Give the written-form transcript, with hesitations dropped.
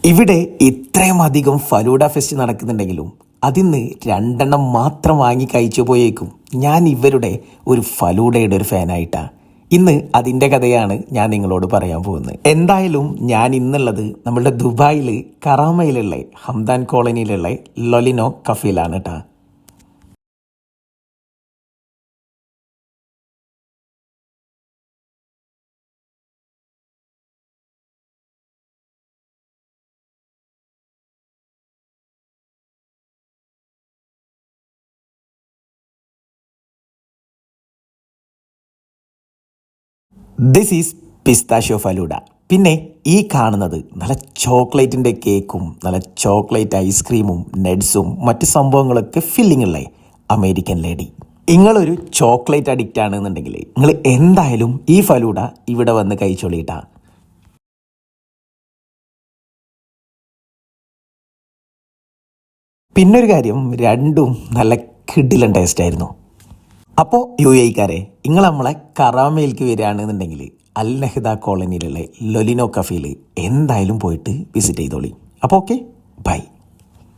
ഇവിടെ ഇത്രയും അധികം ഫലൂഡ ഫെസ്റ്റ് നടക്കുന്നുണ്ടെങ്കിലും അതിന്ന് 2 മാത്രം വാങ്ങി കഴിച്ചു പോയേക്കും. ഞാൻ ഇവരുടെ ഒരു ഫലൂഡയുടെ ഒരു ഫാനായിട്ടാ. ഇന്ന് അതിൻ്റെ കഥയാണ് ഞാൻ നിങ്ങളോട് പറയാൻ പോകുന്നത്. എന്തായാലും ഞാൻ ഇന്നുള്ളത് നമ്മളുടെ ദുബായിൽ കറാമയിലുള്ള ഹംദാൻ കോളനിയിലുള്ള ലൊലിനോ കഫേയിലാണ് കേട്ടോ. This is pistachio falooda. പിന്നെ ഈ കാണുന്നത് നല്ല ചോക്ലേറ്റിൻ്റെ കേക്കും നല്ല ചോക്ലേറ്റ് ഐസ്ക്രീമും നട്ട്സും മറ്റ് സംഭവങ്ങളൊക്കെ ഫില്ലിംഗ് ഉള്ള അമേരിക്കൻ ലേഡി. നിങ്ങളൊരു ചോക്ലേറ്റ് അഡിക്റ്റ് ആണെന്നുണ്ടെങ്കിൽ നിങ്ങൾ എന്തായാലും ഈ ഫലൂഡ ഇവിടെ വന്ന് കഴിച്ചോളിട്ടാ. പിന്നൊരു കാര്യം, രണ്ടും നല്ല കിഡിലൻ ടേസ്റ്റ് ആയിരുന്നു. അപ്പോൾ UAE-ക്കാരെ, നിങ്ങൾ നമ്മളെ കറാമയിലേക്ക് വരികയാണെന്നുണ്ടെങ്കിൽ അൽ നഹ്ദ കോളനിയിലുള്ള ലൊലിനോ കഫേയിൽ എന്തായാലും പോയിട്ട് വിസിറ്റ് ചെയ്തോളി. അപ്പോൾ ഓക്കെ, ബൈ.